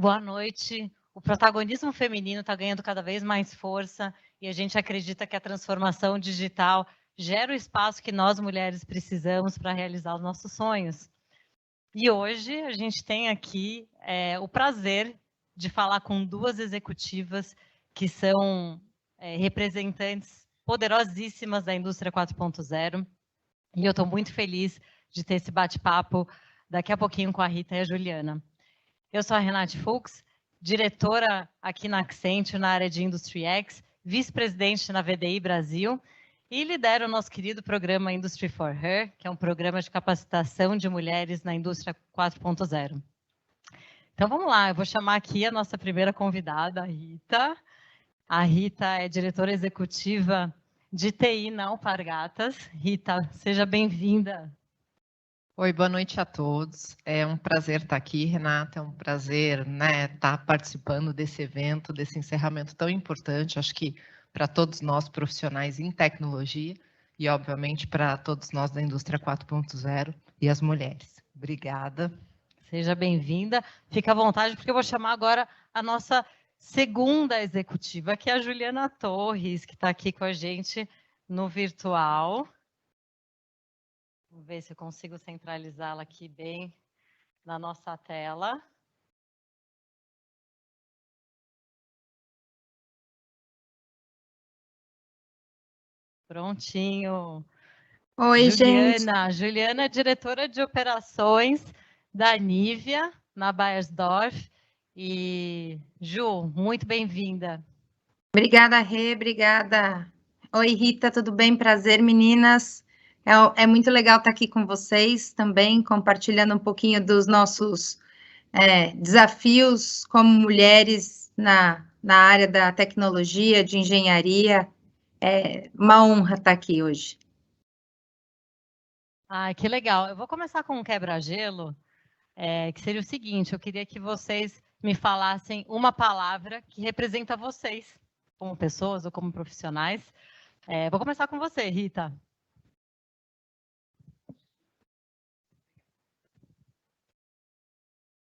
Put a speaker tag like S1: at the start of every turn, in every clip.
S1: Boa noite. O protagonismo feminino está ganhando cada vez mais força e a gente acredita que a transformação digital gera o espaço que nós mulheres precisamos para realizar os nossos sonhos. E hoje a gente tem aqui o prazer de falar com duas executivas que são representantes poderosíssimas da indústria 4.0. E eu estou muito feliz de ter esse bate-papo daqui a pouquinho com a Rita e a Juliana. Eu sou a Renate Fuchs, diretora aqui na Accenture, na área de Industry X, vice-presidente na VDI Brasil, e lidero o nosso querido programa Industry for Her, que é um programa de capacitação de mulheres na indústria 4.0. Então, vamos lá, eu vou chamar aqui a nossa primeira convidada, a Rita. A Rita é diretora executiva de TI na Alpargatas. Rita, seja bem-vinda.
S2: Oi, boa noite a todos. É um prazer estar aqui, Renata. É um prazer, estar participando desse evento, desse encerramento tão importante. Acho que para todos nós profissionais em tecnologia e, obviamente, para todos nós da indústria 4.0 e as mulheres. Obrigada.
S1: Seja bem-vinda. Fica à vontade, porque eu vou chamar agora a nossa segunda executiva, que é a Juliana Torres, que está aqui com a gente no virtual. Vou ver se eu consigo centralizá-la aqui bem na nossa tela. Prontinho.
S3: Oi,
S1: Juliana.
S3: gente.
S1: Juliana é diretora de operações da Nivea, na Baiersdorf. E, Ju, muito bem-vinda.
S3: Obrigada, Rê, obrigada. Oi, Rita, tudo bem? Prazer, meninas. É muito legal estar aqui com vocês também, compartilhando um pouquinho dos nossos desafios como mulheres na área da tecnologia, de engenharia. É uma honra estar aqui hoje.
S1: Ah, que legal. Eu vou começar com um quebra-gelo, que seria o seguinte, eu queria que vocês me falassem uma palavra que representa vocês, como pessoas ou como profissionais. Vou começar com você, Rita.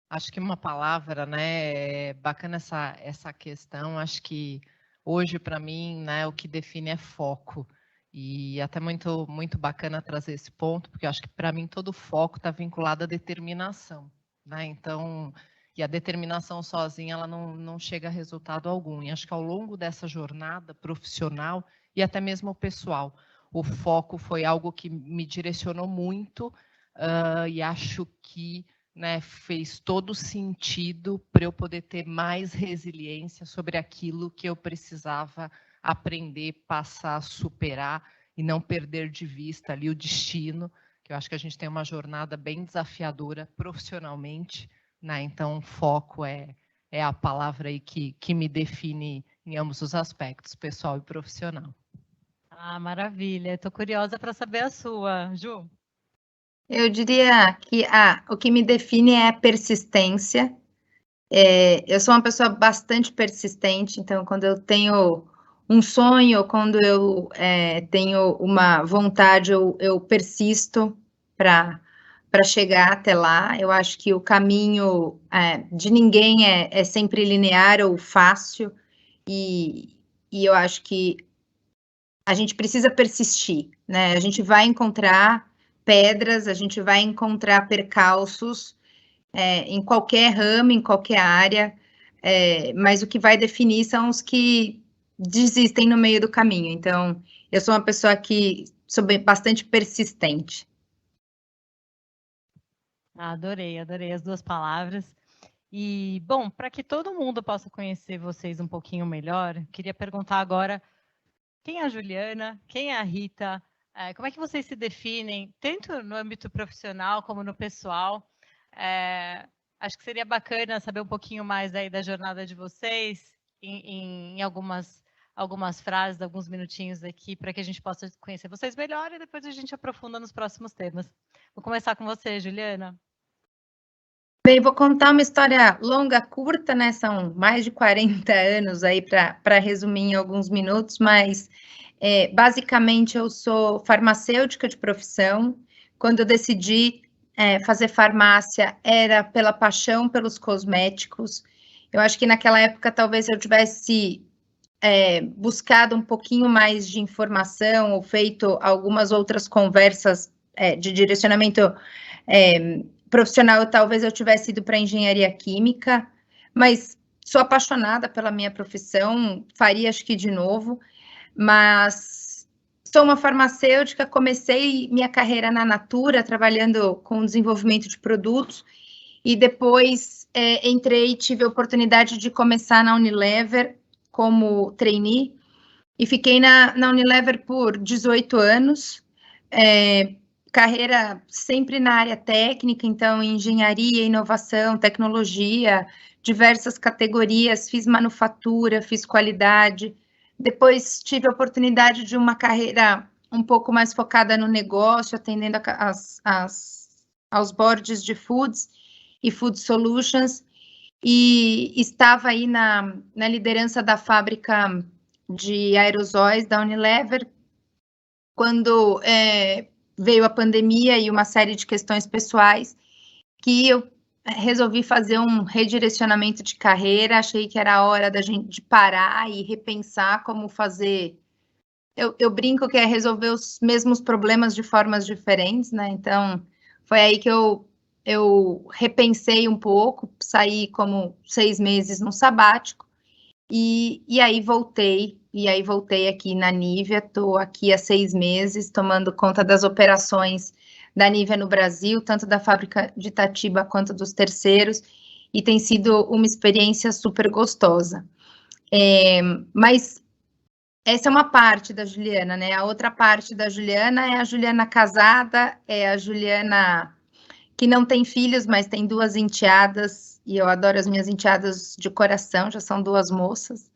S2: Acho que uma palavra, bacana essa questão. Acho que hoje, para mim, o que define é foco. E até muito bacana trazer esse ponto, porque eu acho que, para mim, todo foco está vinculado à determinação. Então, e a determinação sozinha, ela não chega a resultado algum. E acho que ao longo dessa jornada profissional e até mesmo pessoal, o foco foi algo que me direcionou muito e acho que fez todo sentido para eu poder ter mais resiliência sobre aquilo que eu precisava aprender, passar, superar e não perder de vista ali o destino, que eu acho que a gente tem uma jornada bem desafiadora profissionalmente, Então, foco é a palavra aí que me define em ambos os aspectos, pessoal e profissional.
S1: Ah, maravilha. Estou curiosa para saber a sua, Ju.
S3: Eu diria que o que me define é a persistência. Eu sou uma pessoa bastante persistente, então quando eu tenho um sonho, quando eu tenho uma vontade, eu persisto para chegar até lá. Eu acho que o caminho de ninguém é sempre linear ou fácil, e eu acho que a gente precisa persistir, A gente vai encontrar pedras, a gente vai encontrar percalços, em qualquer ramo, em qualquer área, mas o que vai definir são os que desistem no meio do caminho. Então, eu sou uma pessoa que sou bastante persistente.
S1: Adorei as duas palavras. E, bom, para que todo mundo possa conhecer vocês um pouquinho melhor, queria perguntar agora quem é a Juliana, quem é a Rita, como é que vocês se definem, tanto no âmbito profissional como no pessoal. Acho que seria bacana saber um pouquinho mais aí da jornada de vocês, em algumas frases, alguns minutinhos aqui, para que a gente possa conhecer vocês melhor e depois a gente aprofunda nos próximos temas. Vou começar com você, Juliana.
S3: Bem, vou contar uma história longa, curta, São mais de 40 anos aí para resumir em alguns minutos, mas basicamente eu sou farmacêutica de profissão. Quando eu decidi fazer farmácia, era pela paixão pelos cosméticos. Eu acho que naquela época talvez eu tivesse buscado um pouquinho mais de informação ou feito algumas outras conversas de direcionamento profissional, talvez eu tivesse ido para engenharia química, mas sou apaixonada pela minha profissão, faria acho que de novo, mas sou uma farmacêutica, comecei minha carreira na Natura, trabalhando com desenvolvimento de produtos, e depois entrei e tive a oportunidade de começar na Unilever como trainee, e fiquei na Unilever por 18 anos, carreira sempre na área técnica, então engenharia, inovação, tecnologia, diversas categorias, fiz manufatura, fiz qualidade, depois tive a oportunidade de uma carreira um pouco mais focada no negócio, atendendo aos boards de foods e food solutions, e estava aí na liderança da fábrica de aerosóis da Unilever, quando veio a pandemia e uma série de questões pessoais, que eu resolvi fazer um redirecionamento de carreira, achei que era a hora da gente parar e repensar como fazer. Eu brinco que é resolver os mesmos problemas de formas diferentes, né? Então, foi aí que eu repensei um pouco, saí como 6 meses no sabático, e aí voltei aqui na Nivea, estou aqui há 6 meses, tomando conta das operações da Nivea no Brasil, tanto da fábrica de Itatiba quanto dos terceiros, e tem sido uma experiência super gostosa. Mas essa é uma parte da Juliana, né? A outra parte da Juliana é a Juliana casada, é a Juliana que não tem filhos, mas tem 2 enteadas, e eu adoro as minhas enteadas de coração, já são 2 moças.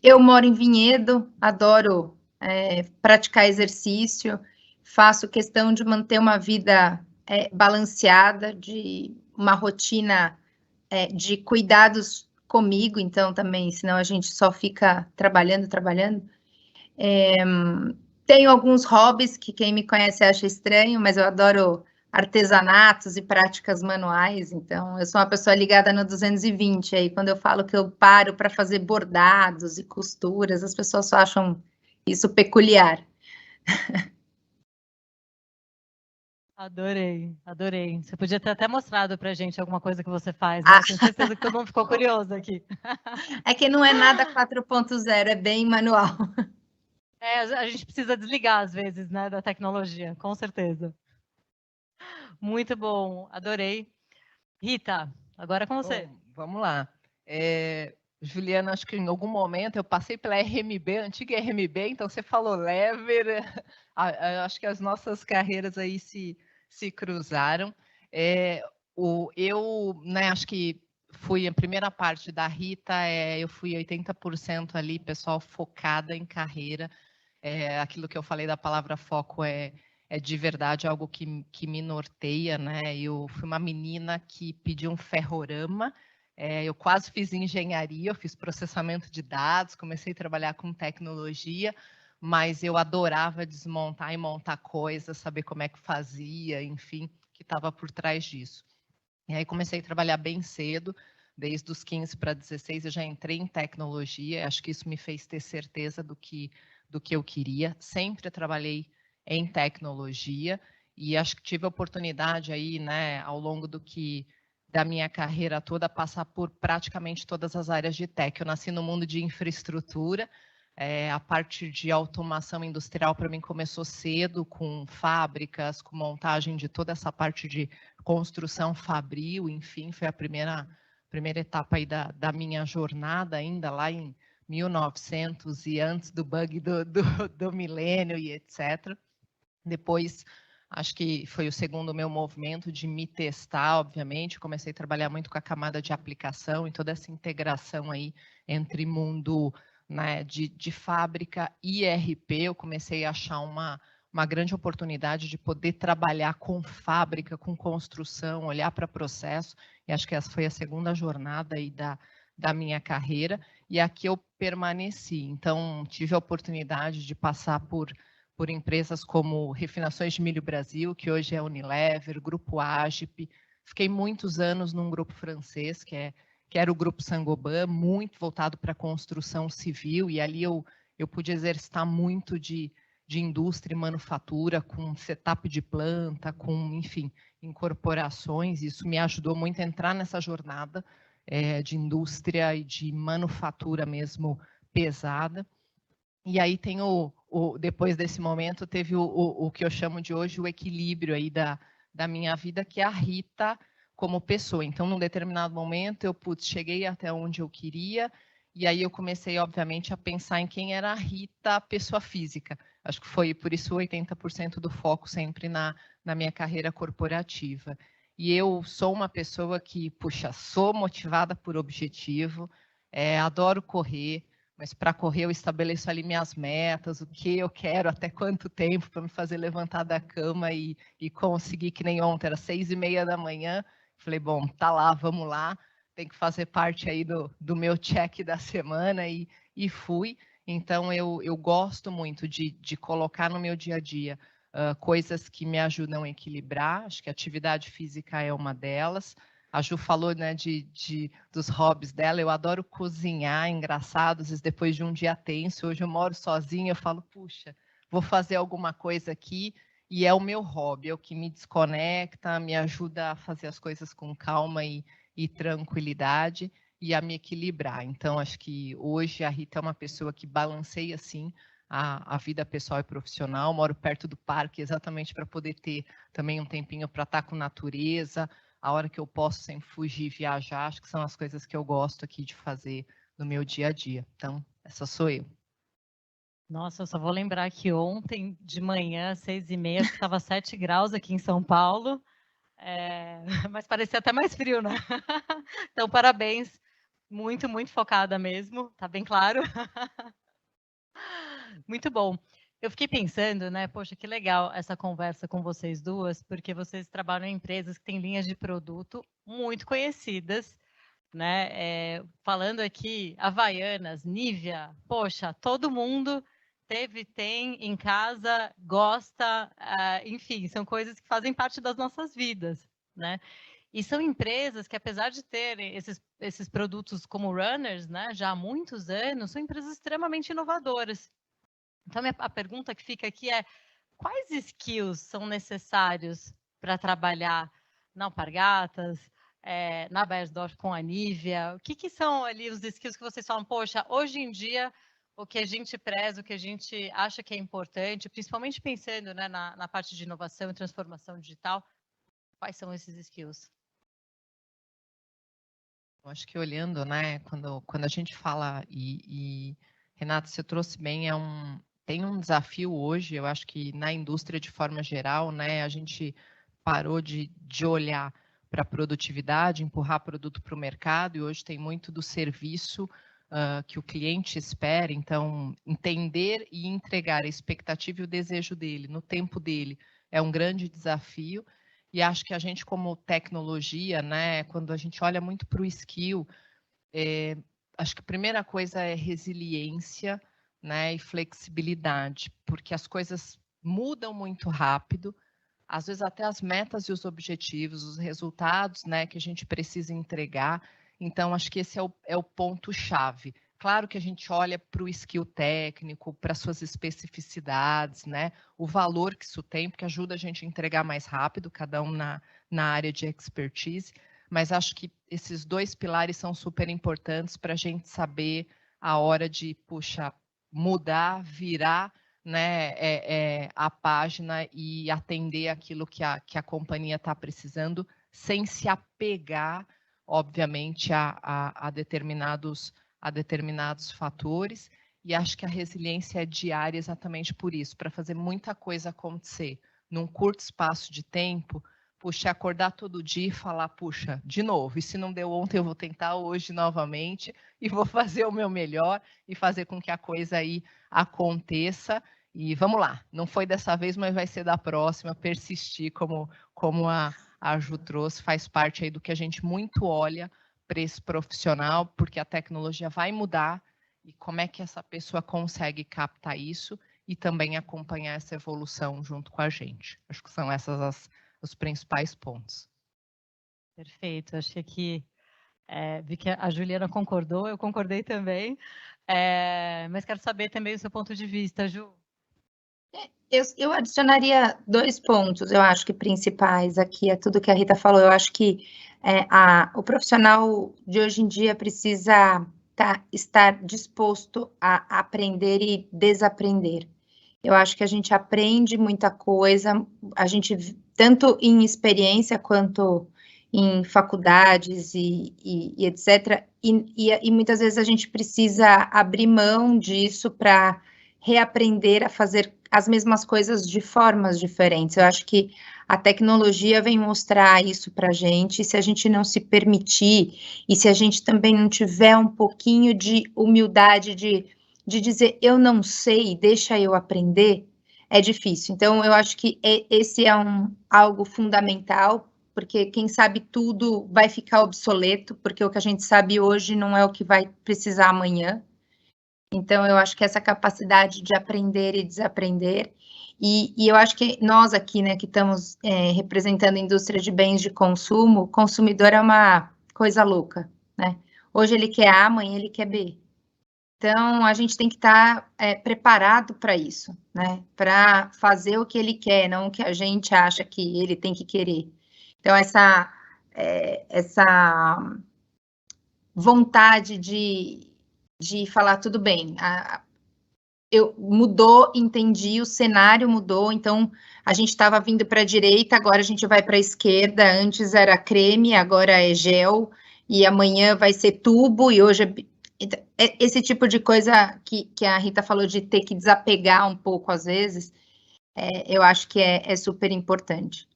S3: Eu moro em Vinhedo, adoro praticar exercício, faço questão de manter uma vida balanceada, de uma rotina de cuidados comigo, então também, senão a gente só fica trabalhando. Tenho alguns hobbies que quem me conhece acha estranho, mas eu adoro artesanatos e práticas manuais, então eu sou uma pessoa ligada no 220, aí quando eu falo que eu paro para fazer bordados e costuras, as pessoas só acham isso peculiar.
S1: Adorei. Você podia ter até mostrado pra gente alguma coisa que você faz, né? Tenho certeza que todo mundo ficou curioso aqui.
S3: É que não é nada 4.0, é bem manual.
S1: A gente precisa desligar às vezes, né, da tecnologia, com certeza. Muito bom, adorei. Rita, agora é com você.
S2: Bom, vamos lá. Juliana, acho que em algum momento eu passei pela RMB, antiga RMB, então você falou Lever, acho que as nossas carreiras aí se cruzaram. Eu, né, acho que fui a primeira parte da Rita, eu fui 80% ali, pessoal, focada em carreira. Aquilo que eu falei da palavra foco é de verdade algo que me norteia, né? Eu fui uma menina que pediu um ferrorama, eu quase fiz engenharia, eu fiz processamento de dados, comecei a trabalhar com tecnologia, mas eu adorava desmontar e montar coisas, saber como é que fazia, enfim, que estava por trás disso. E aí comecei a trabalhar bem cedo, desde os 15 para 16 eu já entrei em tecnologia, acho que isso me fez ter certeza do que eu queria, sempre trabalhei em tecnologia e acho que tive a oportunidade aí, né, ao longo da minha carreira toda, passar por praticamente todas as áreas de tech. Eu nasci no mundo de infraestrutura, a parte de automação industrial para mim começou cedo, com fábricas, com montagem de toda essa parte de construção fabril, enfim, foi a primeira etapa aí da minha jornada, ainda lá em 1900 e antes do bug do milênio e etc. Depois, acho que foi o segundo meu movimento de me testar, obviamente. Comecei a trabalhar muito com a camada de aplicação e toda essa integração aí entre mundo, né, de fábrica e ERP. Eu comecei a achar uma grande oportunidade de poder trabalhar com fábrica, com construção, olhar para processo. E acho que essa foi a segunda jornada aí da minha carreira. E aqui eu permaneci. Então, tive a oportunidade de passar por empresas como Refinações de Milho Brasil, que hoje é Unilever, Grupo Agip. Fiquei muitos anos num grupo francês, que é que era o Grupo Saint-Gobain, muito voltado para a construção civil, e ali eu pude exercitar muito de indústria e manufatura, com setup de planta, com, enfim, incorporações. Isso me ajudou muito a entrar nessa jornada de indústria e de manufatura mesmo pesada. E aí tem depois desse momento, teve o que eu chamo de hoje o equilíbrio aí da minha vida, que é a Rita como pessoa. Então, num determinado momento, eu cheguei até onde eu queria, e aí eu comecei, obviamente, a pensar em quem era a Rita, pessoa física. Acho que foi por isso 80% do foco sempre na minha carreira corporativa. E eu sou uma pessoa que, puxa, sou motivada por objetivo, adoro correr, mas para correr eu estabeleço ali minhas metas, o que eu quero, até quanto tempo para me fazer levantar da cama e conseguir, que nem ontem, era 6h30 da manhã. Falei, bom, tá lá, vamos lá, tem que fazer parte aí do meu check da semana e fui. Então, eu gosto muito de colocar no meu dia a dia coisas que me ajudam a equilibrar. Acho que a atividade física é uma delas. A Ju falou, né, dos hobbies dela. Eu adoro cozinhar, engraçado, às vezes depois de um dia tenso. Hoje eu moro sozinha, eu falo, puxa, vou fazer alguma coisa aqui. E é o meu hobby, é o que me desconecta, me ajuda a fazer as coisas com calma e tranquilidade e a me equilibrar. Então, acho que hoje a Rita é uma pessoa que balanceia, assim, a vida pessoal e profissional. Moro perto do parque exatamente para poder ter também um tempinho para estar com natureza, a hora que eu posso sempre fugir e viajar. Acho que são as coisas que eu gosto aqui de fazer no meu dia a dia. Então, essa sou eu.
S1: Nossa, eu só vou lembrar que ontem de manhã, 6h30, acho que estava 7 graus aqui em São Paulo, mas parecia até mais frio, né? Então, parabéns, muito, muito focada mesmo, tá bem claro. Muito bom. Eu fiquei pensando, né, poxa, que legal essa conversa com vocês duas, porque vocês trabalham em empresas que têm linhas de produto muito conhecidas, né? Falando aqui, Havaianas, Nivea, poxa, todo mundo tem em casa, gosta, enfim, são coisas que fazem parte das nossas vidas, né? E são empresas que, apesar de terem esses produtos como runners, né, já há muitos anos, são empresas extremamente inovadoras. Então, a pergunta que fica aqui é: quais skills são necessários para trabalhar na Alpargatas, na Beiersdorf com a Nivea? O que são ali os skills que vocês falam, poxa, hoje em dia, o que a gente preza, o que a gente acha que é importante, principalmente pensando, né, na parte de inovação e transformação digital, quais são esses skills?
S2: Eu acho que olhando, né, quando a gente fala, Renata, você trouxe bem, tem um desafio hoje, eu acho que na indústria de forma geral, né, a gente parou de olhar para a produtividade, empurrar produto para o mercado, e hoje tem muito do serviço que o cliente espera. Então, entender e entregar a expectativa e o desejo dele no tempo dele é um grande desafio. E acho que a gente, como tecnologia, né, quando a gente olha muito para o skill, acho que a primeira coisa é resiliência, né, e flexibilidade, porque as coisas mudam muito rápido, às vezes até as metas e os objetivos, os resultados, né, que a gente precisa entregar. Então, acho que esse é o ponto-chave. Claro que a gente olha para o skill técnico, para suas especificidades, né, o valor que isso tem, porque ajuda a gente a entregar mais rápido, cada um na área de expertise, mas acho que esses dois pilares são super importantes para a gente saber a hora de, puxa, mudar, virar, né, a página e atender aquilo que a companhia está precisando, sem se apegar, obviamente, a determinados fatores. E acho que a resiliência é diária exatamente por isso, para fazer muita coisa acontecer num curto espaço de tempo. Puxa, acordar todo dia e falar, puxa, de novo, e se não deu ontem, eu vou tentar hoje novamente, e vou fazer o meu melhor, e fazer com que a coisa aí aconteça. E vamos lá, não foi dessa vez, mas vai ser da próxima, persistir, como a Ju trouxe, faz parte aí do que a gente muito olha para esse profissional, porque a tecnologia vai mudar, e como é que essa pessoa consegue captar isso e também acompanhar essa evolução junto com a gente. Acho que são essas os principais pontos.
S1: Perfeito, acho que aqui Vi que a Juliana concordou, eu concordei também. Mas quero saber também o seu ponto de vista, Ju.
S3: Eu adicionaria 2 pontos, eu acho que principais aqui, tudo que a Rita falou. Eu acho que o profissional de hoje em dia precisa estar disposto a aprender e desaprender. Eu acho que a gente aprende muita coisa, a gente, tanto em experiência quanto em faculdades e etc. E muitas vezes a gente precisa abrir mão disso para reaprender a fazer as mesmas coisas de formas diferentes. Eu acho que a tecnologia vem mostrar isso para a gente, e se a gente não se permitir, e se a gente também não tiver um pouquinho de humildade de dizer, eu não sei, deixa eu aprender, é difícil. Então, eu acho que esse é algo fundamental, porque quem sabe tudo vai ficar obsoleto, porque o que a gente sabe hoje não é o que vai precisar amanhã. Então, eu acho que essa capacidade de aprender e desaprender, e eu acho que nós aqui, né, que estamos representando a indústria de bens de consumo, o consumidor é uma coisa louca, né? Hoje ele quer A, amanhã ele quer B. Então, a gente tem que estar preparado para isso, né? Para fazer o que ele quer, não o que a gente acha que ele tem que querer. Então, essa vontade de falar, tudo bem, mudou, entendi, o cenário mudou, então a gente estava vindo para a direita, agora a gente vai para a esquerda, antes era creme, agora é gel, e amanhã vai ser tubo, e hoje esse tipo de coisa que a Rita falou de ter que desapegar um pouco às vezes, eu acho que é super importante.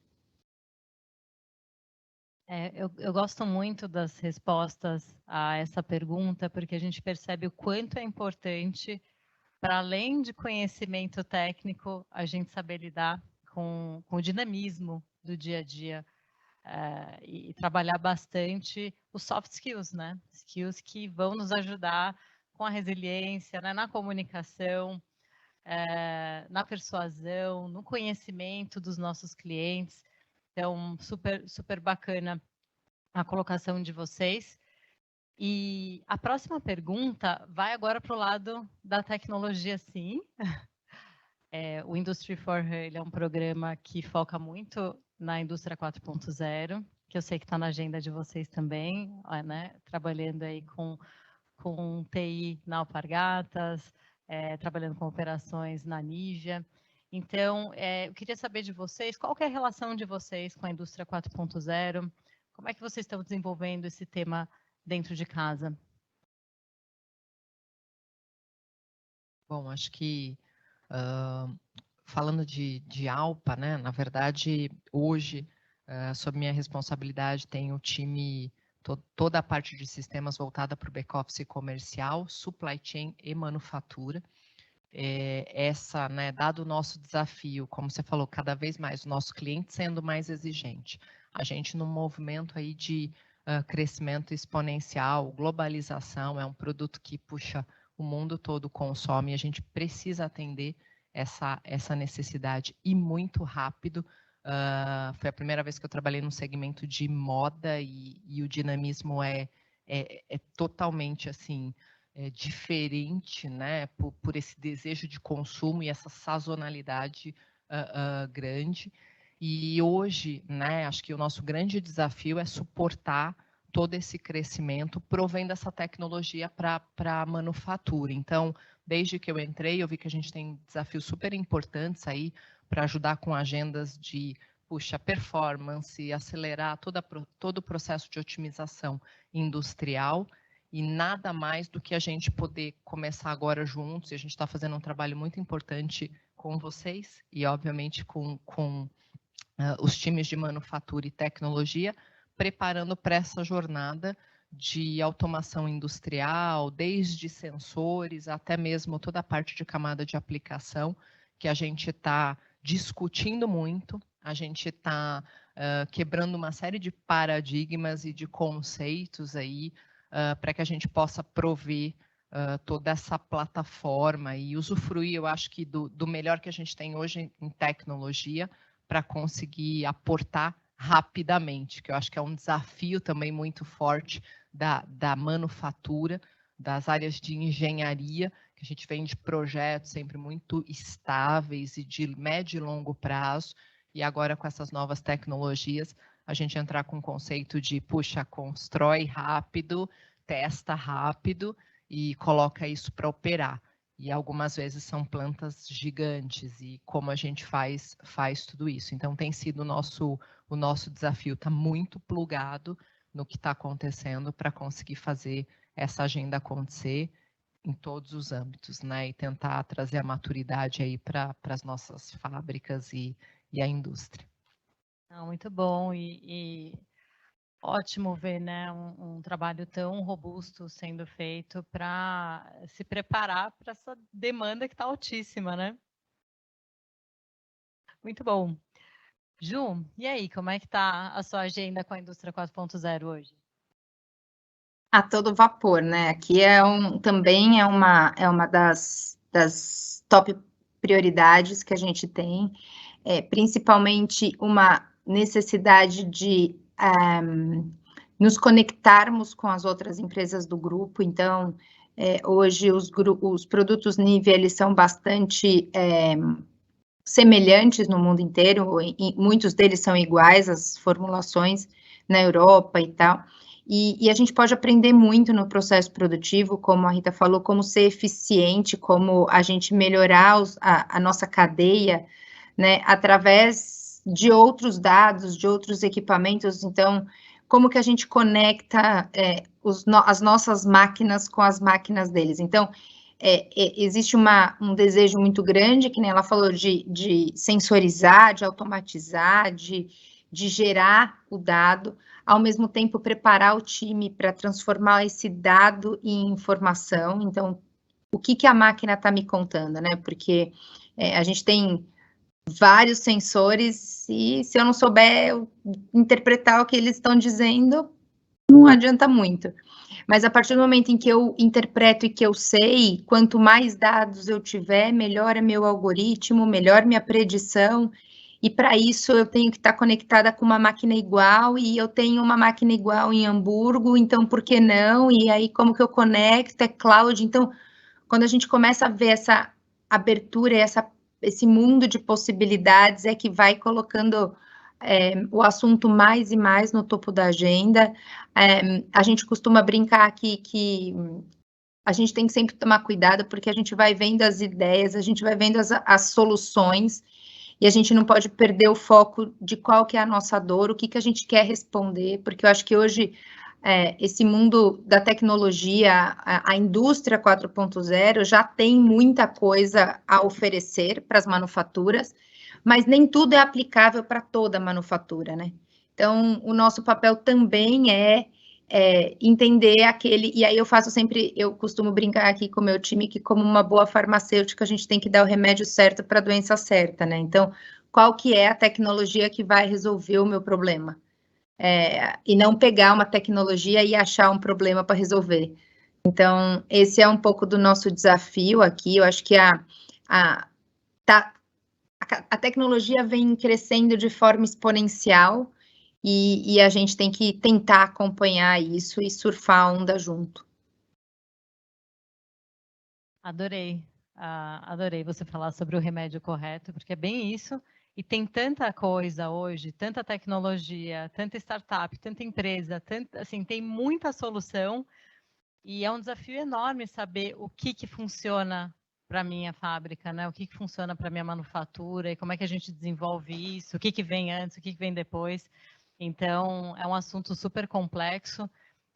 S1: Eu gosto muito das respostas a essa pergunta, porque a gente percebe o quanto é importante, para além de conhecimento técnico, a gente saber lidar com o dinamismo do dia a dia e trabalhar bastante os soft skills, né? Skills que vão nos ajudar com a resiliência, né? Na comunicação, na persuasão, no conhecimento dos nossos clientes. Então, super bacana a colocação de vocês. E a próxima pergunta vai agora para o lado da tecnologia, sim. O Industry for Her, ele é um programa que foca muito na indústria 4.0, que eu sei que está na agenda de vocês também, né? Trabalhando aí com TI na Alpargatas, trabalhando com operações na Nívea. Então, eu queria saber de vocês, qual que é a relação de vocês com a indústria 4.0? Como é que vocês estão desenvolvendo esse tema dentro de casa?
S2: Bom, acho que falando de Alpa, né? Na verdade, hoje, sob minha responsabilidade, tem o time, toda a parte de sistemas voltada para o back-office comercial, supply chain e manufatura. Né, dado o nosso desafio, como você falou, cada vez mais o nosso cliente sendo mais exigente, a gente num movimento aí de crescimento exponencial, globalização, é um produto que puxa o mundo todo consome, a gente precisa atender essa necessidade e muito rápido. Foi a primeira vez que eu trabalhei no segmento de moda e o dinamismo é totalmente assim, diferente, né, por esse desejo de consumo e essa sazonalidade grande. E hoje, né, acho que o nosso grande desafio é suportar todo esse crescimento, provendo essa tecnologia para a manufatura. Então, desde que eu entrei, eu vi que a gente tem desafios super importantes aí para ajudar com agendas de performance, acelerar todo o processo de otimização industrial, e nada mais do que a gente poder começar agora juntos, e a gente está fazendo um trabalho muito importante com vocês, e obviamente com os times de manufatura e tecnologia, preparando para essa jornada de automação industrial, desde sensores até mesmo toda a parte de camada de aplicação, que a gente está discutindo muito, a gente está quebrando uma série de paradigmas e de conceitos aí, para que a gente possa prover toda essa plataforma e usufruir, eu acho que do melhor que a gente tem hoje em tecnologia, para conseguir aportar rapidamente, que eu acho que é um desafio também muito forte da manufatura, das áreas de engenharia, que a gente vem de projetos sempre muito estáveis e de médio e longo prazo, e agora com essas novas tecnologias, a gente entrar com o conceito de, puxa, constrói rápido, testa rápido e coloca isso para operar. E algumas vezes são plantas gigantes, e como a gente faz tudo isso. Então, tem sido o nosso desafio, está muito plugado no que está acontecendo para conseguir fazer essa agenda acontecer em todos os âmbitos, né? E tentar trazer a maturidade aí para as nossas fábricas e a indústria.
S1: Muito bom e ótimo ver, né, um trabalho tão robusto sendo feito para se preparar para essa demanda que está altíssima, né? Muito bom. Ju, e aí, como é que está a sua agenda com a indústria 4.0 hoje?
S3: A todo vapor, né? Aqui também é uma das top prioridades que a gente tem, principalmente uma necessidade de nos conectarmos com as outras empresas do grupo. Então, hoje os produtos Nivea, eles são bastante semelhantes no mundo inteiro, e muitos deles são iguais, as formulações na Europa e tal. E a gente pode aprender muito no processo produtivo, como a Rita falou, como ser eficiente, como a gente melhorar a nossa cadeia, né, através de outros dados, de outros equipamentos. Então, como que a gente conecta as nossas máquinas com as máquinas deles. Então, existe um desejo muito grande, que nem ela falou, de sensorizar, de automatizar, de gerar o dado, ao mesmo tempo preparar o time para transformar esse dado em informação. Então, o que a máquina está me contando, né? Porque a gente tem vários sensores e se eu não souber interpretar o que eles estão dizendo, não adianta muito. Mas a partir do momento em que eu interpreto e que eu sei, quanto mais dados eu tiver, melhor é meu algoritmo, melhor minha predição. E para isso eu tenho que estar conectada com uma máquina igual, e eu tenho uma máquina igual em Hamburgo, então por que não? E aí como que eu conecto? É cloud. Então, quando a gente começa a ver essa abertura, esse mundo de possibilidades, é que vai colocando o assunto mais e mais no topo da agenda. A gente costuma brincar aqui que a gente tem que sempre tomar cuidado, porque a gente vai vendo as ideias, a gente vai vendo as soluções, e a gente não pode perder o foco de qual que é a nossa dor, o que a gente quer responder, porque eu acho que hoje esse mundo da tecnologia, a indústria 4.0 já tem muita coisa a oferecer para as manufaturas, mas nem tudo é aplicável para toda a manufatura, né? Então, o nosso papel também é entender e aí eu costumo brincar aqui com o meu time que, como uma boa farmacêutica, a gente tem que dar o remédio certo para a doença certa, né? Então, qual que é a tecnologia que vai resolver o meu problema? E não pegar uma tecnologia e achar um problema para resolver. Então, esse é um pouco do nosso desafio aqui. Eu acho que a tecnologia vem crescendo de forma exponencial, e a gente tem que tentar acompanhar isso e surfar a onda junto.
S1: Adorei, adorei você falar sobre o remédio correto, porque é bem isso, e tem tanta coisa hoje, tanta tecnologia, tanta startup, tanta empresa, assim, tem muita solução, e é um desafio enorme saber o que funciona para a minha fábrica, né? O que funciona para a minha manufatura, e como é que a gente desenvolve isso, o que vem antes, o que vem depois. Então, é um assunto super complexo,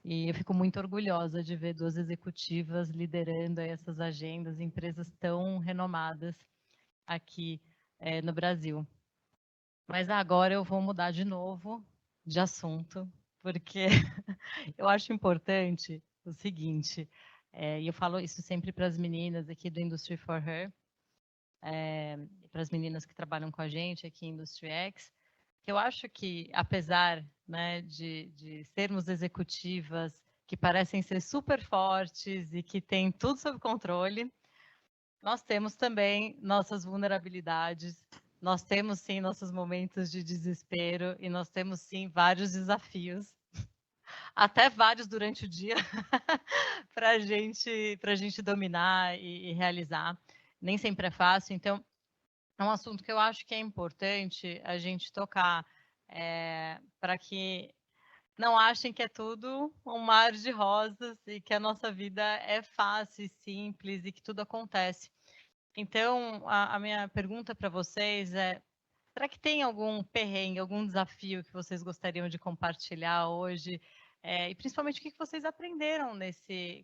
S1: e eu fico muito orgulhosa de ver duas executivas liderando essas agendas, empresas tão renomadas aqui no Brasil. Mas agora eu vou mudar de novo de assunto, porque eu acho importante o seguinte, e eu falo isso sempre para as meninas aqui do Industry for Her, para as meninas que trabalham com a gente aqui em Industry X, que eu acho que, apesar, né, de sermos executivas que parecem ser super fortes e que têm tudo sob controle, nós temos também nossas vulnerabilidades nós temos sim nossos momentos de desespero e nós temos sim vários desafios, até vários durante o dia, para a gente dominar e realizar. Nem sempre é fácil, então é um assunto que eu acho que é importante a gente tocar, para que não achem que é tudo um mar de rosas e que a nossa vida é fácil e simples e que tudo acontece. Então, a minha pergunta para vocês é: será que tem algum perrengue, algum desafio que vocês gostariam de compartilhar hoje? E principalmente o que vocês aprenderam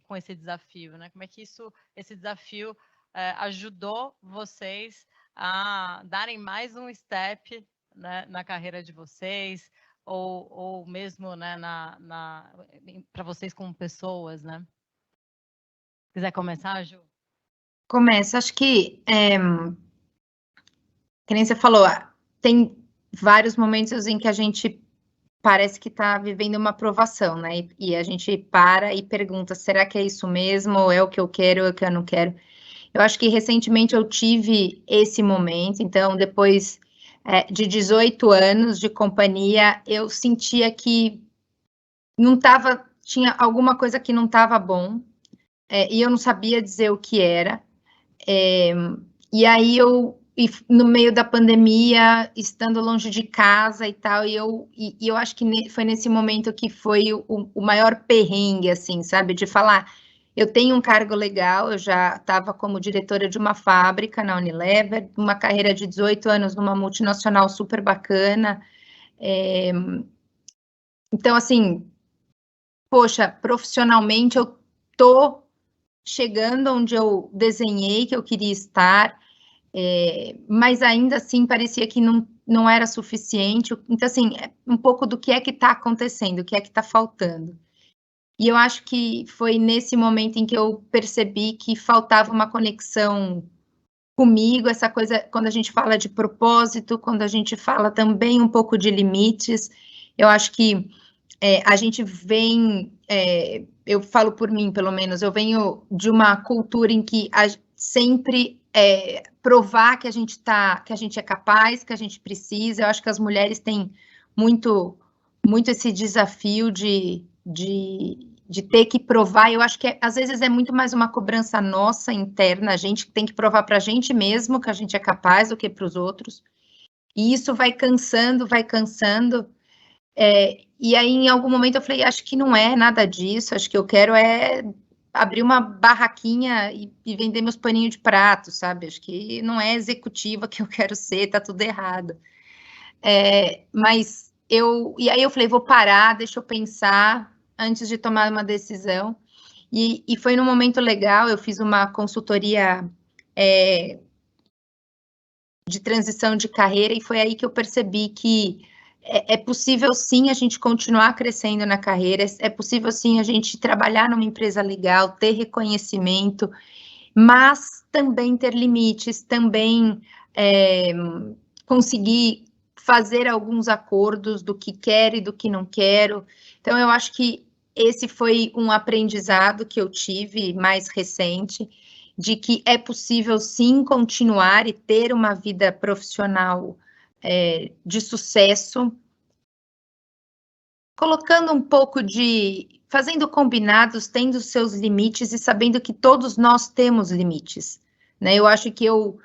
S1: com esse desafio, né? Como é que esse desafio ajudou vocês a darem mais um step, né, na carreira de vocês, ou mesmo, né, para vocês como pessoas, né? Quiser começar, Ju?
S3: Começa, acho que nem você falou, tem vários momentos em que a gente parece que está vivendo uma aprovação, né? E a gente para e pergunta, será que é isso mesmo? Ou é o que eu quero ou é o que eu não quero? Eu acho que recentemente eu tive esse momento, então depois de 18 anos de companhia, eu sentia que tinha alguma coisa que não estava bom, e eu não sabia dizer o que era. E aí no meio da pandemia, estando longe de casa e tal, e eu acho que foi nesse momento que foi o maior perrengue, assim, sabe? De falar, eu tenho um cargo legal, eu já estava como diretora de uma fábrica na Unilever, uma carreira de 18 anos numa multinacional super bacana. Então, assim, poxa, profissionalmente eu tô chegando onde eu desenhei que eu queria estar, mas ainda assim parecia que não era suficiente. Então, assim, um pouco do que é que está acontecendo, o que é que está faltando. E eu acho que foi nesse momento em que eu percebi que faltava uma conexão comigo, essa coisa, quando a gente fala de propósito, quando a gente fala também um pouco de limites, eu acho que a gente vem, eu falo por mim, pelo menos, eu venho de uma cultura em que sempre provar que a gente é capaz, que a gente precisa. Eu acho que as mulheres têm muito esse desafio de ter que provar. Eu acho que às vezes é muito mais uma cobrança nossa interna, a gente tem que provar para a gente mesmo que a gente é capaz do que para os outros. E isso vai cansando, e aí, em algum momento, eu falei, acho que não é nada disso, acho que eu quero abrir uma barraquinha e vender meus paninhos de prato, sabe? Acho que não é executiva que eu quero ser, tá tudo errado. E aí eu falei, vou parar, deixa eu pensar antes de tomar uma decisão. E foi num momento legal, eu fiz uma consultoria de transição de carreira, e foi aí que eu percebi que é possível sim a gente continuar crescendo na carreira, é possível sim a gente trabalhar numa empresa legal, ter reconhecimento, mas também ter limites, também conseguir fazer alguns acordos do que quero e do que não quero. Então, eu acho que esse foi um aprendizado que eu tive mais recente, de que é possível sim continuar e ter uma vida profissional de sucesso, colocando um pouco fazendo combinados, tendo seus limites e sabendo que todos nós temos limites, né? Eu acho que eu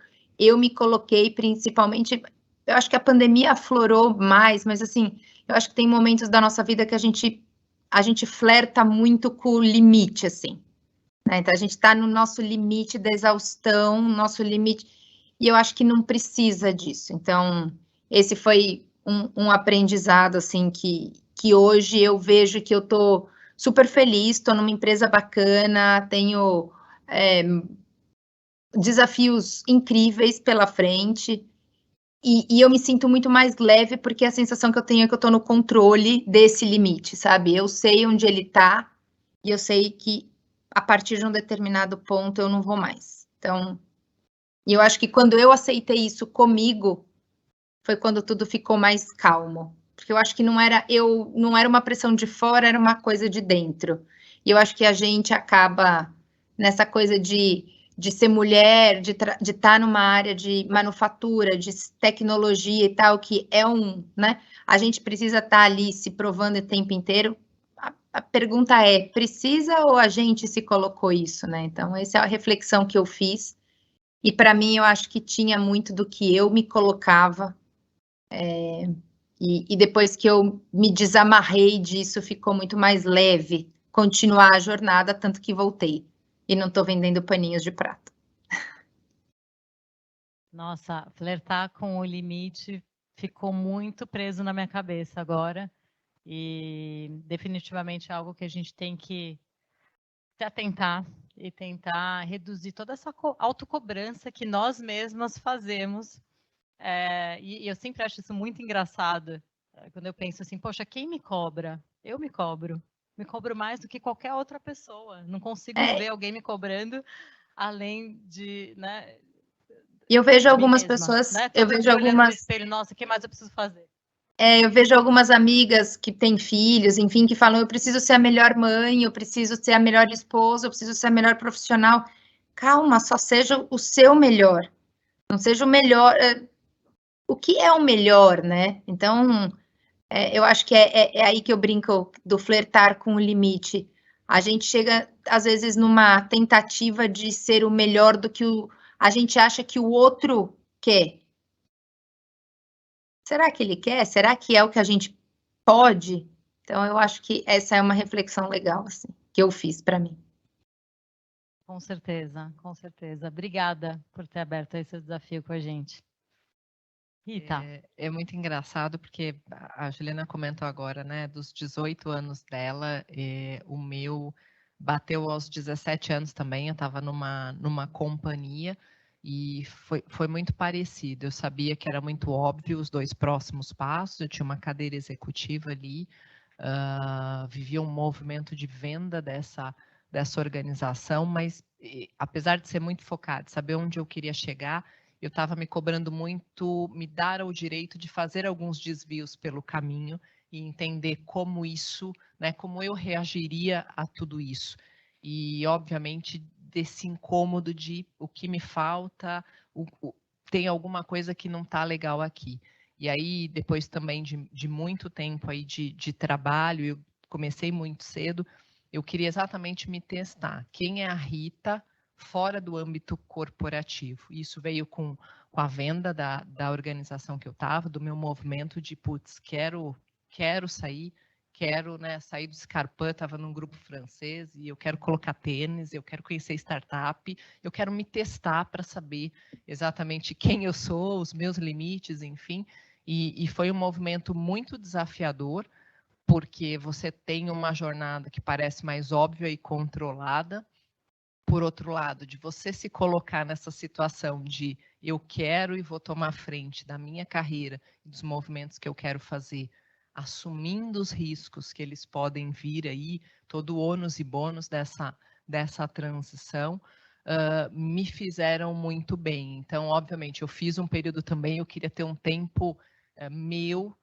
S3: me coloquei principalmente, eu acho que a pandemia aflorou mais, mas assim, eu acho que tem momentos da nossa vida que a gente flerta muito com o limite, assim, né? Então a gente está no nosso limite da exaustão, nosso limite, e eu acho que não precisa disso. Então, esse foi um aprendizado, assim, que hoje eu vejo que eu estou super feliz, estou numa empresa bacana, tenho desafios incríveis pela frente, e eu me sinto muito mais leve, porque a sensação que eu tenho é que eu estou no controle desse limite, sabe? Eu sei onde ele está, e eu sei que a partir de um determinado ponto eu não vou mais. Então, e eu acho que quando eu aceitei isso comigo, foi quando tudo ficou mais calmo. Porque eu acho que não era uma pressão de fora, era uma coisa de dentro. E eu acho que a gente acaba nessa coisa de de ser mulher, de estar numa área de manufatura, de tecnologia e tal, que é né? A gente precisa estar ali se provando o tempo inteiro. A pergunta é, precisa ou a gente se colocou isso, né? Então, essa é a reflexão que eu fiz. E para mim, eu acho que tinha muito do que eu me colocava. E depois que eu me desamarrei disso, ficou muito mais leve continuar a jornada, tanto que voltei. E não estou vendendo paninhos de prato.
S1: Nossa, flertar com o limite ficou muito preso na minha cabeça agora. E definitivamente é algo que a gente tem que se atentar e tentar reduzir toda essa autocobrança que nós mesmas fazemos. E eu sempre acho isso muito engraçado, quando eu penso assim, poxa, quem me cobra? Eu me cobro. Me cobro mais do que qualquer outra pessoa. Não consigo ver alguém me cobrando além de, né?
S3: E eu vejo algumas
S1: mesma,
S3: pessoas,
S1: né?
S3: eu vejo algumas...
S1: no espelho, nossa, o que mais eu preciso fazer?
S3: Eu vejo algumas amigas que têm filhos, enfim, que falam, eu preciso ser a melhor mãe, eu preciso ser a melhor esposa, eu preciso ser a melhor profissional. Calma, só seja o seu melhor. Não seja o melhor... O que é o melhor, né? Então, eu acho que é aí que eu brinco do flertar com o limite. A gente chega, às vezes, numa tentativa de ser o melhor do que a gente acha que o outro quer. Será que ele quer? Será que é o que a gente pode? Então, eu acho que essa é uma reflexão legal, assim, que eu fiz para mim.
S1: Com certeza, com certeza. Obrigada por ter aberto esse desafio com a gente. Rita.
S2: É muito engraçado porque a Juliana comentou agora, né, dos 18 anos dela, o meu bateu aos 17 anos também, eu estava numa companhia e foi muito parecido. Eu sabia que era muito óbvio os 2 próximos passos, eu tinha uma cadeira executiva ali, vivia um movimento de venda dessa organização, mas apesar de ser muito focado, saber onde eu queria chegar, eu estava me cobrando muito, me dar o direito de fazer alguns desvios pelo caminho e entender como isso, né, como eu reagiria a tudo isso. E, obviamente, desse incômodo de o que me falta, tem alguma coisa que não está legal aqui. E aí, depois também de muito tempo aí de trabalho, eu comecei muito cedo, eu queria exatamente me testar. Quem é a Rita fora do âmbito corporativo? Isso veio com a venda da organização que eu estava, do meu movimento de, putz, quero sair, quero, né, sair do Scarpa, estava num grupo francês e eu quero colocar tênis, eu quero conhecer startup, eu quero me testar para saber exatamente quem eu sou, os meus limites, enfim. E foi um movimento muito desafiador, porque você tem uma jornada que parece mais óbvia e controlada. Por outro lado, de você se colocar nessa situação de eu quero e vou tomar frente da minha carreira e dos movimentos que eu quero fazer, assumindo os riscos que eles podem vir aí, todo o ônus e bônus dessa transição, me fizeram muito bem. Então, obviamente, eu fiz um período também, eu queria ter um tempo meu,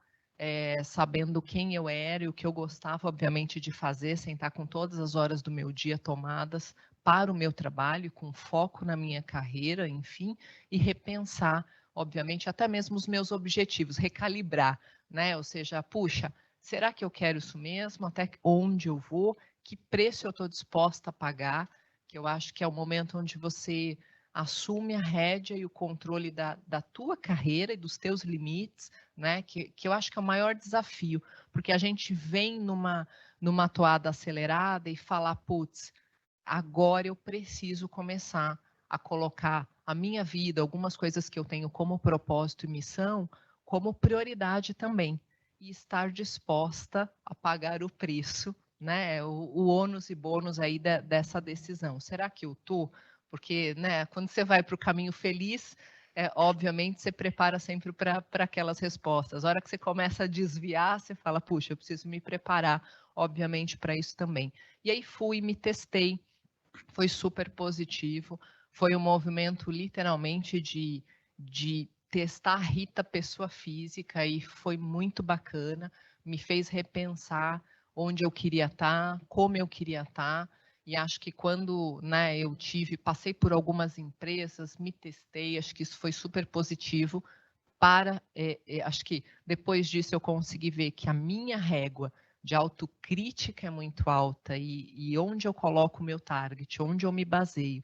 S2: sabendo quem eu era e o que eu gostava, obviamente, de fazer, sem estar com todas as horas do meu dia tomadas para o meu trabalho, com foco na minha carreira, enfim, e repensar, obviamente, até mesmo os meus objetivos, recalibrar, né? Ou seja, puxa, será que eu quero isso mesmo? Até onde eu vou? Que preço eu estou disposta a pagar? Que eu acho que é o momento onde você assume a rédea e o controle da tua carreira e dos teus limites, né? Que eu acho que é o maior desafio, porque a gente vem numa toada acelerada e fala, putz, agora eu preciso começar a colocar a minha vida, algumas coisas que eu tenho como propósito e missão, como prioridade também. E estar disposta a pagar o preço, né? O ônus e bônus aí dessa decisão. Será que eu estou? Porque, né, quando você vai para o caminho feliz, obviamente você prepara sempre para aquelas respostas. A hora que você começa a desviar, você fala, puxa, eu preciso me preparar, obviamente, para isso também. E aí fui, me testei, foi super positivo, foi um movimento literalmente de testar a Rita pessoa física e foi muito bacana, me fez repensar onde eu queria estar, como eu queria estar, E acho que quando, né, eu passei por algumas empresas, me testei, acho que isso foi super positivo acho que depois disso eu consegui ver que a minha régua de autocrítica é muito alta e onde eu coloco o meu target, onde eu me baseio,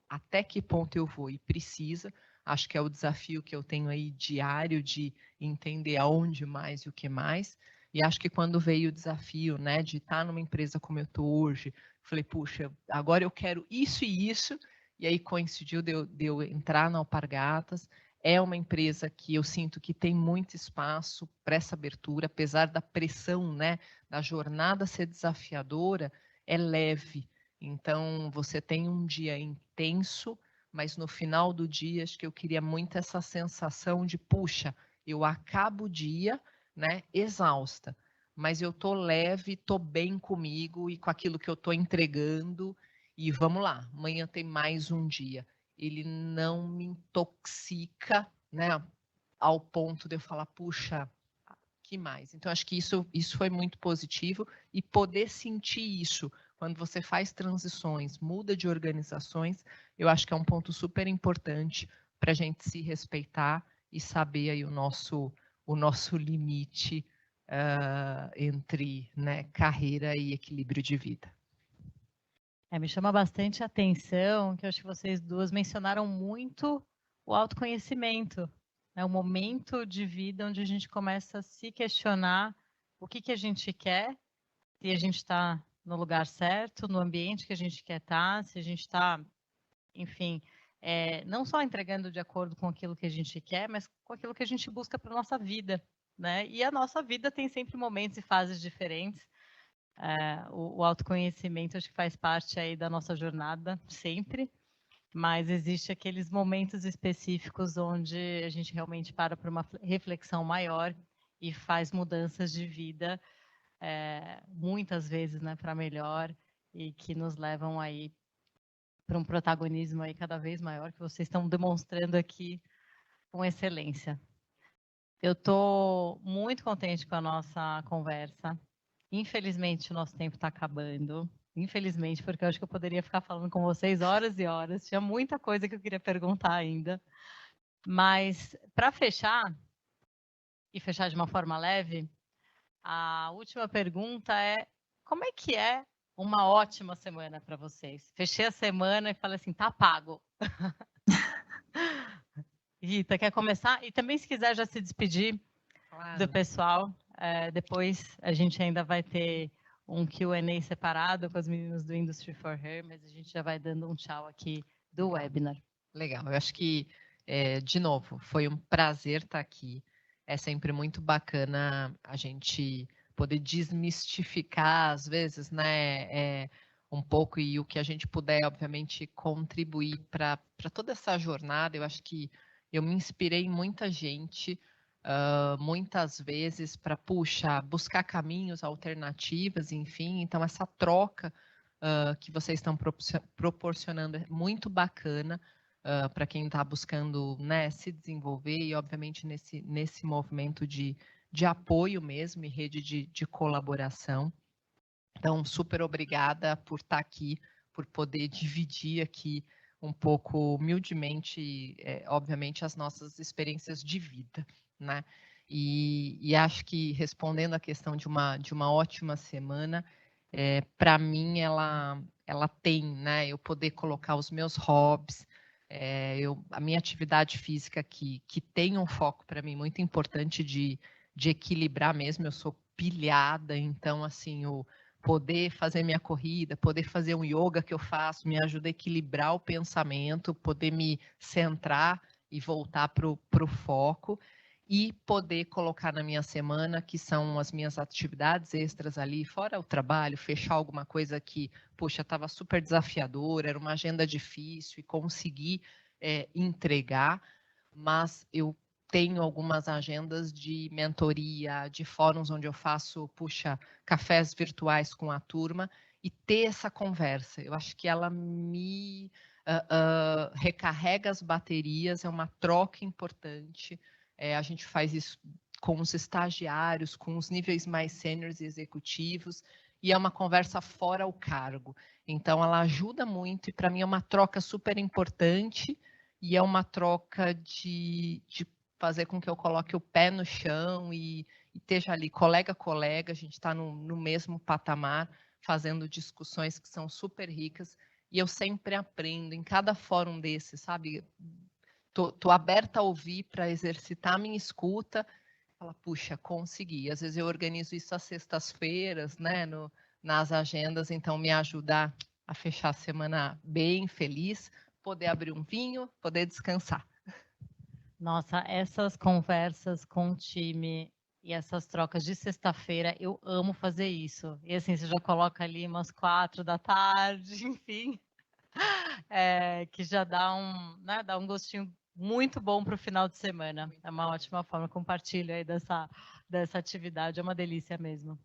S2: até que ponto eu vou e precisa, acho que é o desafio que eu tenho aí diário de entender aonde mais e o que mais. E acho que quando veio o desafio, né, de estar numa empresa como eu estou hoje, falei, puxa, agora eu quero isso e isso, e aí coincidiu de eu entrar na Alpargatas. É uma empresa que eu sinto que tem muito espaço para essa abertura, apesar da pressão, né, da jornada ser desafiadora, é leve. Então, você tem um dia intenso, mas no final do dia, acho que eu queria muito essa sensação de, puxa, eu acabo o dia, né, exausta, mas eu estou leve, estou bem comigo e com aquilo que eu estou entregando, e vamos lá, amanhã tem mais um dia. Ele não me intoxica, né, ao ponto de eu falar, puxa, que mais? Então, acho que isso foi muito positivo e poder sentir isso quando você faz transições, muda de organizações, eu acho que é um ponto super importante para a gente se respeitar e saber aí o nosso limite entre, né, carreira e equilíbrio de vida.
S1: Me chama bastante a atenção que eu acho que vocês duas mencionaram muito o autoconhecimento. É um momento de vida onde a gente começa a se questionar o que a gente quer, se a gente está no lugar certo, no ambiente que a gente quer estar, se a gente está, enfim, não só entregando de acordo com aquilo que a gente quer, mas com aquilo que a gente busca para a nossa vida, né? E a nossa vida tem sempre momentos e fases diferentes. O autoconhecimento acho que faz parte aí da nossa jornada, sempre, mas existe aqueles momentos específicos onde a gente realmente para uma reflexão maior e faz mudanças de vida, muitas vezes, né, para melhor, e que nos levam aí para um protagonismo aí cada vez maior, que vocês estão demonstrando aqui com excelência. Eu estou muito contente com a nossa conversa. Infelizmente, o nosso tempo está acabando. Infelizmente, porque eu acho que eu poderia ficar falando com vocês horas e horas. Tinha muita coisa que eu queria perguntar ainda. Mas, para fechar, e fechar de uma forma leve, a última pergunta é: como é que é uma ótima semana para vocês? Fechei a semana e falei assim, tá pago. Rita, quer começar? E também, se quiser já se despedir do pessoal, depois a gente ainda vai ter um Q&A separado com as meninas do Industry for Her, mas a gente já vai dando um tchau aqui do webinar.
S2: Legal, eu acho que, de novo, foi um prazer estar aqui. É sempre muito bacana a gente poder desmistificar, às vezes, né, um pouco, e o que a gente puder, obviamente, contribuir para toda essa jornada. Eu acho que eu me inspirei em muita gente, muitas vezes, para, buscar caminhos, alternativas, enfim. Então, essa troca que vocês estão proporcionando é muito bacana. Para quem está buscando, né, se desenvolver e, obviamente, nesse movimento de apoio mesmo e rede de colaboração. Então, super obrigada por estar aqui, por poder dividir aqui um pouco humildemente, obviamente, as nossas experiências de vida, né? E acho que, respondendo a questão de uma ótima semana, para mim, ela tem, né, eu poder colocar os meus hobbies, a minha atividade física que tem um foco para mim muito importante de equilibrar mesmo. Eu sou pilhada, então, assim, o poder fazer minha corrida, poder fazer um yoga que eu faço, me ajuda a equilibrar o pensamento, poder me centrar e voltar para o foco, e poder colocar na minha semana, que são as minhas atividades extras ali, fora o trabalho, fechar alguma coisa que, estava super desafiadora, era uma agenda difícil e conseguir entregar, mas eu tenho algumas agendas de mentoria, de fóruns onde eu faço, cafés virtuais com a turma, e ter essa conversa. Eu acho que ela me recarrega as baterias, é uma troca importante. A gente faz isso com os estagiários, com os níveis mais sêniores e executivos, e é uma conversa fora o cargo. Então, ela ajuda muito e para mim é uma troca super importante e é uma troca de fazer com que eu coloque o pé no chão e esteja ali colega a colega, a gente está no mesmo patamar, fazendo discussões que são super ricas e eu sempre aprendo em cada fórum desse, sabe? Tô aberta a ouvir para exercitar a minha escuta. Fala, puxa, consegui. Às vezes eu organizo isso às sextas-feiras, né, nas agendas, então me ajudar a fechar a semana bem feliz, poder abrir um vinho, poder descansar.
S1: Nossa, essas conversas com o time e essas trocas de sexta-feira, eu amo fazer isso. E assim, você já coloca ali umas 4 da tarde, enfim, que já dá né, dá um gostinho muito bom para o final de semana. É uma ótima forma, compartilho aí dessa atividade, é uma delícia mesmo.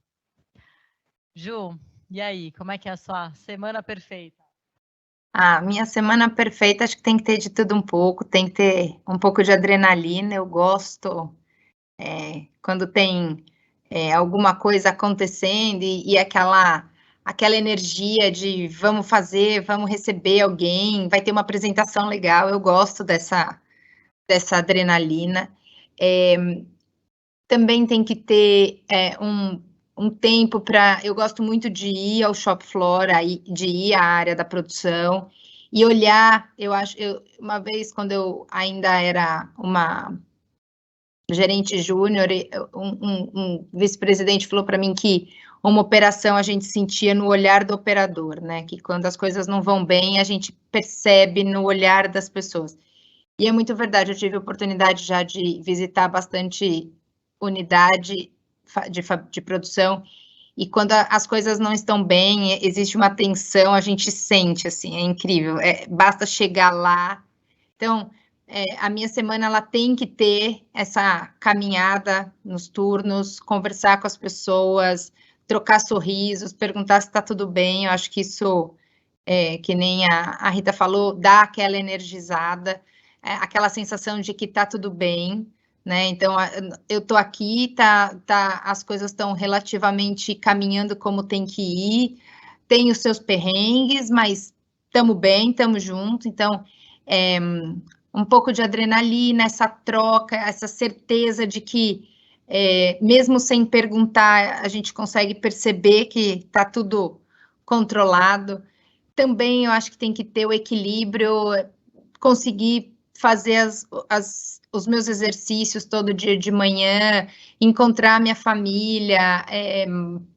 S1: Ju, e aí, como é que é a sua semana perfeita?
S3: Minha semana perfeita, acho que tem que ter de tudo um pouco, tem que ter um pouco de adrenalina, eu gosto quando tem alguma coisa acontecendo e aquela energia de vamos fazer, vamos receber alguém, vai ter uma apresentação legal, eu gosto dessa adrenalina. Também tem que ter um tempo para. Eu gosto muito de ir ao shop floor, de ir à área da produção e olhar. Uma vez, quando eu ainda era uma gerente júnior, um vice-presidente falou para mim que uma operação a gente sentia no olhar do operador, né? Que quando as coisas não vão bem, a gente percebe no olhar das pessoas. E é muito verdade, eu tive a oportunidade já de visitar bastante unidade de produção, e quando as coisas não estão bem, existe uma tensão, a gente sente, assim, é incrível, basta chegar lá. Então, a minha semana, ela tem que ter essa caminhada nos turnos, conversar com as pessoas, trocar sorrisos, perguntar se está tudo bem, eu acho que isso, que nem a Rita falou, dá aquela energizada, aquela sensação de que está tudo bem, né? Então, eu estou aqui, as coisas estão relativamente caminhando como tem que ir, tem os seus perrengues, mas estamos bem, estamos juntos. Então, um pouco de adrenalina, essa troca, essa certeza de que, mesmo sem perguntar, a gente consegue perceber que está tudo controlado. Também eu acho que tem que ter o equilíbrio, conseguir fazer os meus exercícios todo dia de manhã, encontrar minha família,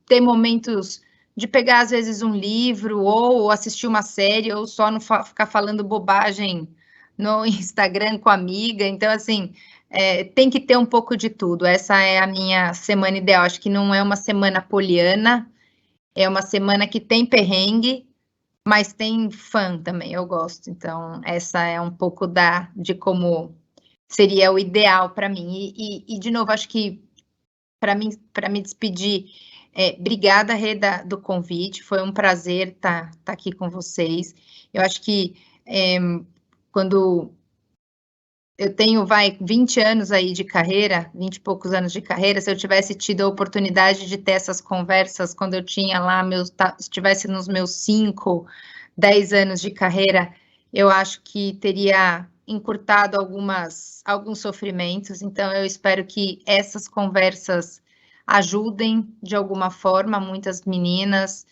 S3: ter momentos de pegar, às vezes, um livro, ou assistir uma série, ou só não ficar falando bobagem no Instagram com a amiga. Então, assim, tem que ter um pouco de tudo. Essa é a minha semana ideal. Acho que não é uma semana poliana, é uma semana que tem perrengue, mas tem fã também, eu gosto. Então, essa é um pouco de como seria o ideal para mim. E, de novo, acho que para me despedir, obrigada, Reda, do convite. Foi um prazer estar aqui com vocês. Eu acho que quando eu tenho, 20 anos aí de carreira, 20 e poucos anos de carreira, se eu tivesse tido a oportunidade de ter essas conversas quando eu tinha lá, estivesse nos meus 5, 10 anos de carreira, eu acho que teria encurtado alguns sofrimentos. Então, eu espero que essas conversas ajudem de alguma forma muitas meninas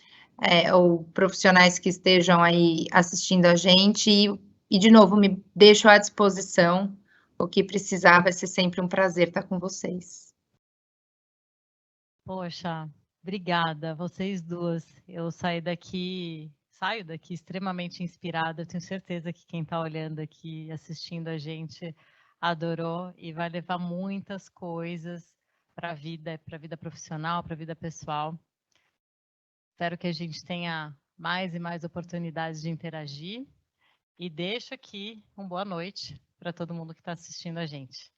S3: ou profissionais que estejam aí assistindo a gente. E, de novo, me deixo à disposição. O que precisar, vai ser sempre um prazer estar com vocês.
S1: Poxa, obrigada, vocês duas. Eu saio daqui extremamente inspirada. Eu tenho certeza que quem está olhando aqui, assistindo a gente, adorou e vai levar muitas coisas para a vida profissional, para a vida pessoal. Espero que a gente tenha mais e mais oportunidades de interagir. E deixo aqui uma boa noite para todo mundo que está assistindo a gente.